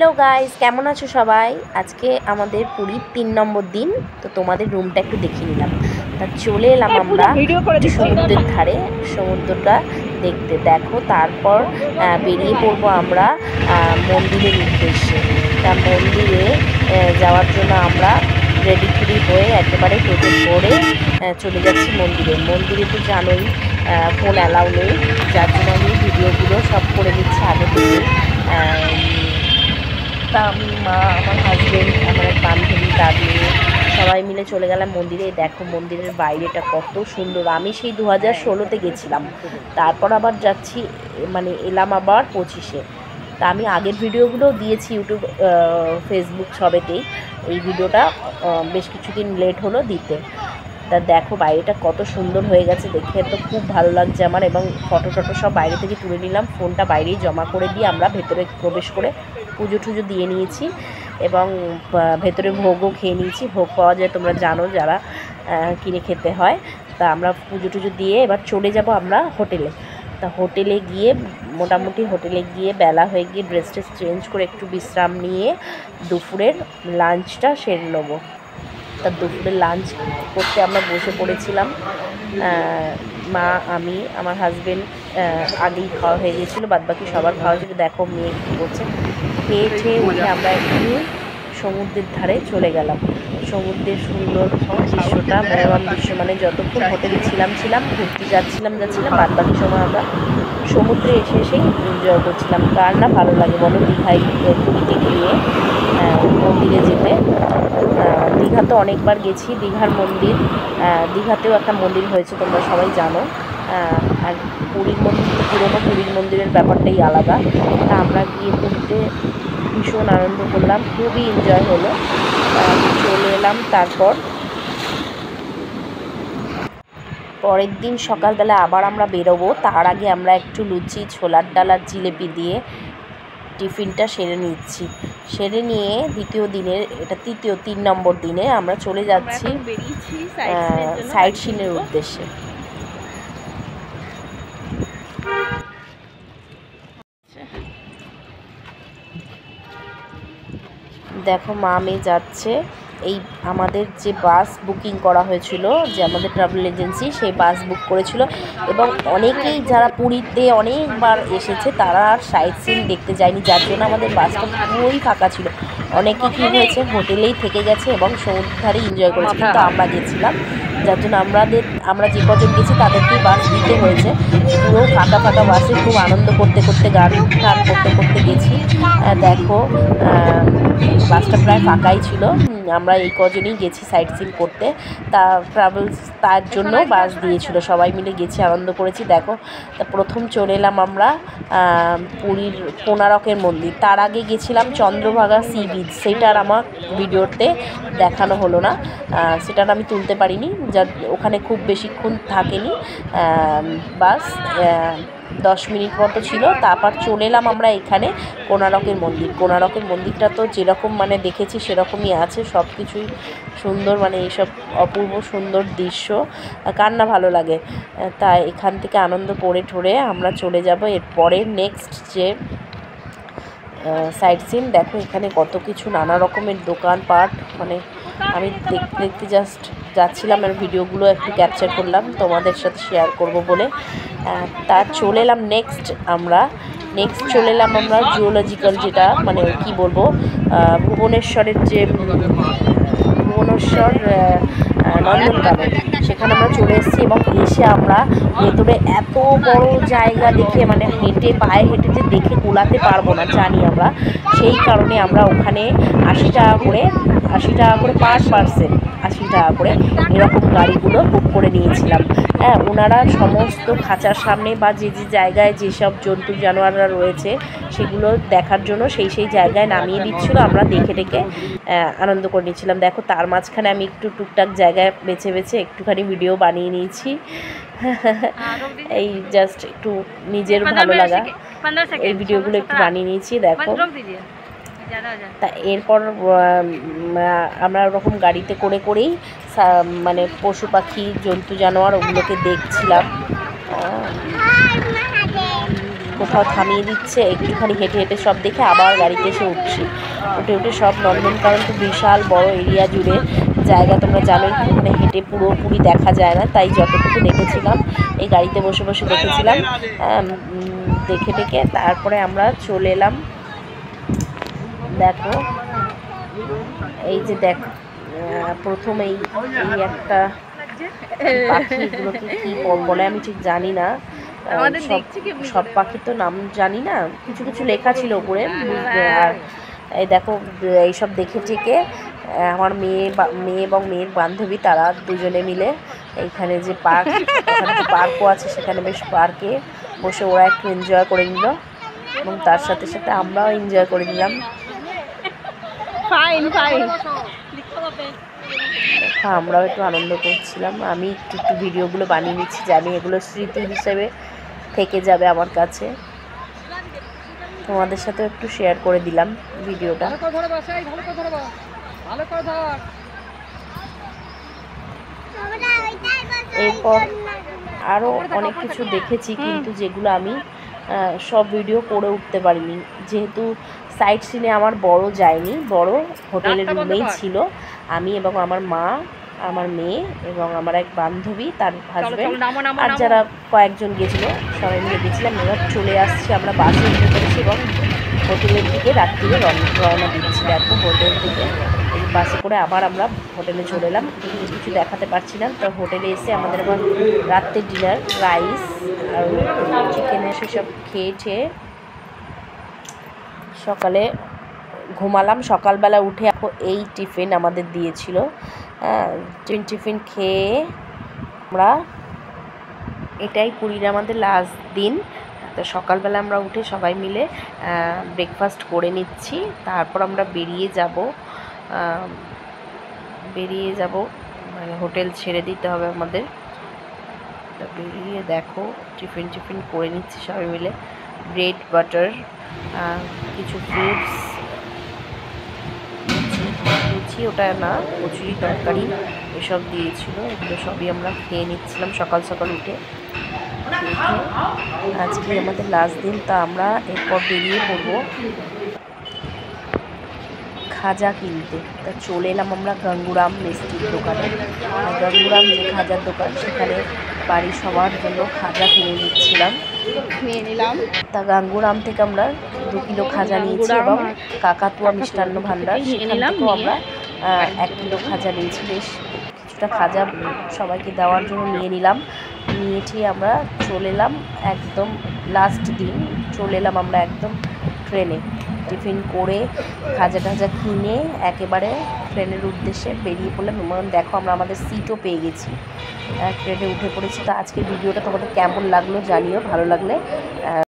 Hello guys केमन आछो सबाई। आज के आमादेर पुरीर 3 नम्बर दिन। तो तुम्हारे रूमटा एकटु देखिए निलाम। ता चले एलाम आमरा समुद्रेर धारे समुद्रटा देखते। देखो तारपर बेरिये पड़बो आमरा मंदिरेर उद्देश्ये। ता मंदिरे जाওয়ার জন্য আমরা रेडी फ्री হয়ে একেবারে টোটো করে চলে যাচ্ছি মন্দিরে। মন্দিরে তো জানোই ফোন অ্যালাউ নেই, যার জন্য আমি ভিডিওগুলো সব করে নিচ্ছি আগে থেকে। তা আমি মা, আমার হাজবেন্ড, আমার এক বান্ধবী, তার মেয়ে সবাই মিলে চলে গেলাম মন্দিরে। দেখো মন্দিরের বাইরেটা কত সুন্দর। আমি সেই 2016-তে গেছিলাম, তারপর আবার যাচ্ছি, মানে এলাম আবার 25-এ। তা আমি আগের ভিডিওগুলো দিয়েছি ইউটিউব, ফেসবুক সবেতেই। এই ভিডিওটা বেশ কিছুদিন লেট হলো দিতে। তা দেখো বাইরেটা কত সুন্দর হয়ে গেছে, দেখে তো খুব ভালো লাগছে আমার। এবং ফটো টটো সব বাইরে থেকে তুলে নিলাম, ফোনটা বাইরেই জমা করে দিয়ে আমরা ভেতরে প্রবেশ করে পুজো টুজো দিয়ে নিয়েছি এবং ভেতরে ভোগও খেয়ে নিয়েছি। ভোগ পাওয়া যায় তোমরা জানো, যারা কিনে খেতে হয়। তা আমরা পুজো টুজো দিয়ে এবার চলে যাব আমরা হোটেলে। তা হোটেলে গিয়ে মোটামুটি হোটেলে গিয়ে বেলা হয়ে গিয়ে ড্রেস ট্রেস চেঞ্জ করে একটু বিশ্রাম নিয়ে দুপুরের লাঞ্চটা সেরে নেবো। তা দুপুরের লাঞ্চ করতে আমরা বসে পড়েছিলাম, মা, আমি, আমার হাজবেন্ড। আগেই খাওয়া হয়ে গিয়েছিলো, বাদবাকি সবার খাওয়া ছিল। দেখো মেয়ে কী করছে, খেয়ে খেয়ে উঠে আমরা একটু সমুদ্রের ধারে চলে গেলাম। সমুদ্রের সুন্দর দৃশ্যটা, মনোরম দৃশ্য, মানে যতক্ষণ হোটেলে ছিলাম ঘুরতে যাচ্ছিলাম বাদবাকি সময় আমরা সমুদ্রে এসেই এনজয় করছিলাম। কার না ভালো লাগে বলো দীঘায়, পুরীতে গিয়ে মন্দিরে যেতে। দীঘা তো অনেকবার গেছি, দীঘার মন্দির, দীঘাতেও একটা মন্দির হয়েছে তোমরা সবাই জানো। আর পুরীর মন্দির তো পুরোনো পুরীর মন্দিরের ব্যাপারটাই আলাদা। তা আমরা গিয়ে পুরীতে ভীষণ আনন্দ করলাম, খুবই এনজয় হলো। চলে এলাম। তারপর পরের দিন সকালবেলা আবার আমরা বেরোবো। তার আগে আমরা একটু লুচি, ছোলার ডাল আর জিলেপি দিয়ে টিফিনটা সেরে নিচ্ছি। সেরে নিয়ে দ্বিতীয় দিনের, এটা 3 নম্বর দিনে আমরা চলে যাচ্ছি সাইট সিনের উদ্দেশ্যে। দেখো মা মেয়ে যাচ্ছে। এই আমাদের যে বাস বুকিং করা হয়েছিল, যে আমাদের ট্রাভেল এজেন্সি, সেই বাস বুক করেছিল। এবং অনেকেই যারা পুরীতে অনেকবার এসেছে তারা আর সাইট সিন দেখতে যায়নি, যার জন্য আমাদের বাসটা পুরোই ফাঁকা ছিল। অনেকে কী হয়েছে হোটেলেই থেকে গেছে এবং সমুদ্রের ধারে এনজয় করেছে, কিন্তু আমরা গেছিলাম, যার জন্য আমরা যে কজন গেছি তাদেরকেই বাস দিতে হয়েছে। পুরো ফাঁকা ফাঁকা বাসে খুব আনন্দ করতে করতে গান করতে করতে গেছি। দেখো বাসটা প্রায় ফাঁকাই ছিল, আমরা এই কজনই গেছি সাইট সিন করতে। তা ট্রাভেলস তার জন্য বাস দিয়েছিল, সবাই মিলে গেছি, আনন্দ করেছি। দেখো তা প্রথম চলে এলাম আমরা পুরীর কোণারকের মন্দির। তার আগে গেছিলাম চন্দ্রভাগা সি বিচ, সেটার আমার ভিডিওতে দেখানো হলো না, সেটার আমি তুলতে পারিনি, যা ওখানে খুব বেশিক্ষণ থাকেনি, বাস 10 মিনিট মতো ছিল। তারপর চলে এলাম আমরা এখানে কোণারকের মন্দির। কোণারকের মন্দিরটা তো যেরকম মানে দেখেছি সেরকমই আছে, সব কিছুই সুন্দর, মানে এইসব অপূর্ব সুন্দর দৃশ্য কার না ভালো লাগে। তা এখান থেকে আনন্দ করে ঠোরে আমরা চলে যাব এরপরে নেক্সট যে সাইট সিন। দেখো এখানে কত কিছু নানা রকমের দোকানপাট, মানে আমি দেখতে দেখতে জাস্ট যাচ্ছিলাম আর ভিডিওগুলো একটু ক্যাপচার করলাম তোমাদের সাথে শেয়ার করব বলে। তার চলে এলাম নেক্সট চলে এলাম আমরা জুওলজিক্যাল, যেটা মানে কি বলবো, ভুবনেশ্বরের যে ভুবনেশ্বর নন্দনকানন, সেখানে আমরা চলে এসেছি। এবং এসে আমরা ভেতরে এত বড় জায়গা দেখে, মানে পায়ে হেঁটে যে দেখে কোলাতে পারবো না জানি আমরা, সেই কারণে আমরা ওখানে 80 টাকা করে পার পার্সন, 80 টাকা করে এরকম গাড়িগুলো বুক করে নিয়েছিলাম। হ্যাঁ, ওনারা সমস্ত খাঁচার সামনে বা যে জায়গায় যেসব জন্তু জানোয়াররা রয়েছে সেগুলো দেখার জন্য সেই জায়গায় নামিয়ে দিচ্ছিলো, আমরা দেখে আনন্দ করে নিচ্ছিলাম। দেখো তার মাঝখানে আমি একটু টুকটাক জায়গায় বেছে একটুখানি ভিডিও বানিয়ে নিয়েছি, এই জাস্ট একটু নিজের ভালো লাগা এই ভিডিওগুলো একটু বানিয়ে নিয়েছি। দেখো তা এরপর আমরা ওরকম গাড়িতে করেই মানে পশু পাখি জন্তু জানোয়ার ওগুলোকে দেখছিলাম। কোথাও থামিয়ে দিচ্ছে, একটুখানি হেঁটে হেঁটে সব দেখে আবার গাড়িতে এসে উঠছি। উঠে সব নন্দনকানন তো বিশাল বড় এরিয়া জুড়ে জায়গা, তোমরা জানোই ওখানে হেঁটে পুরোপুরি দেখা যায় না, তাই যতটুকু দেখেছিলাম এই গাড়িতে বসে বসে দেখেছিলাম। দেখে টেকে তারপরে আমরা চলে এলাম। দেখো এই যে দেখো প্রথম এই একটা পাখি, এগুলোকে কি বলে আমি ঠিক জানি না, সব পাখি তো নাম জানি না, কিছু কিছু লেখা ছিল উপরে। আর এই দেখো এইসব দেখে টেকে আমার মেয়ে এবং মেয়ের বান্ধবী তারা দুজনে মিলে এইখানে যে পার্কও আছে সেখানে বেশ পার্কে বসে ওরা একটু এনজয় করে নিল এবং তার সাথে সাথে আমরাও এনজয় করে নিলাম। আমরাও একটু আনন্দ করছিলাম। আমি একটু ভিডিওগুলো বানিয়ে নিচ্ছি, জানি এগুলো স্মৃতি হিসেবে থেকে যাবে আমার কাছে। তোমাদের সাথে একটু শেয়ার করে দিলাম ভিডিওটা। এরপর আরও অনেক কিছু দেখেছি, কিন্তু যেগুলো আমি সব ভিডিও করে উঠতে পারিনি, যেহেতু সাইট সিনে আমার বড় যায়নি, বড় হোটেলের রুমেই ছিল। আমি এবং আমার মা, আমার মেয়ে এবং আমার এক বান্ধবী, তার হাজব্যান্ড আর যারা কয়েকজন গেছিলো সবাই মিলে গেছিলাম। এবার চলে আসছি, আমরা বাসে উঠে পড়েছি এবং হোটেলের দিকে রাত্রিরে রওনা দিচ্ছি। দেখো হোটেল থেকে বাসে করে আবার আমরা হোটেলে চলে এলাম। কিছু দেখাতে পারছি না, তো হোটেলে এসে আমাদের আবার রাত্রের ডিনার রাইস আর চিকেনের সেসব খেয়েছে। সকালে ঘুমালাম, সকালবেলা উঠে এই টিফিন আমাদের দিয়েছিল। টিফিন খেয়ে আমরা, এটাই পুরীর আমাদের লাস্ট দিন। তো সকালবেলা আমরা উঠে সবাই মিলে ব্রেকফাস্ট করে নিচ্ছি, তারপর আমরা বেরিয়ে যাব, মানে হোটেল ছেড়ে দিতে হবে আমাদের। তো বেরিয়ে দেখো টিফিন করে নিচ্ছি সবাই মিলে, ব্রেড বাটার, কিছু ফ্রুটস, লুচি ওটা না, কচুরি তরকারি এসব দিয়েছিল, এগুলো সবই আমরা খেয়ে নিচ্ছিলাম সকাল সকাল উঠে। আজকে আমাদের লাস্ট দিন, তা আমরা এরপর বেরিয়ে পড়বো খাজা কিনতে। তা চলে এলাম আমরা গাঙ্গুরাম মিষ্টির দোকানে। গাঙ্গুরাম যে খাজার দোকান, সেখানে বাড়ির সবার জন্য খাজা কিনে নিলাম। তা গাঙ্গুরাম থেকে আমরা 2 কিলো খাজা নিয়েছি এবং কাকাতুয়া মিষ্টান্ন ভাণ্ডার সেখান থেকেও আমরা 1 কিলো খাজা নিয়েছি। বেশ কিছুটা খাজা সবাইকে দেওয়ার জন্য নিয়েছি। আমরা চলে এলাম একদম লাস্ট দিন, চলে এলাম আমরা একদম ট্রেনে। টিফিন করে খাজা টাজা কিনে একেবারে ট্রেনের উদ্দেশ্যে বেরিয়ে পড়লাম এবং দেখো আমরা আমাদের সিটও পেয়ে গেছি, ট্রেনে উঠে পড়েছি। তো আজকের ভিডিওটা তোমাদের কেমন লাগলো জানিও, ভালো লাগলে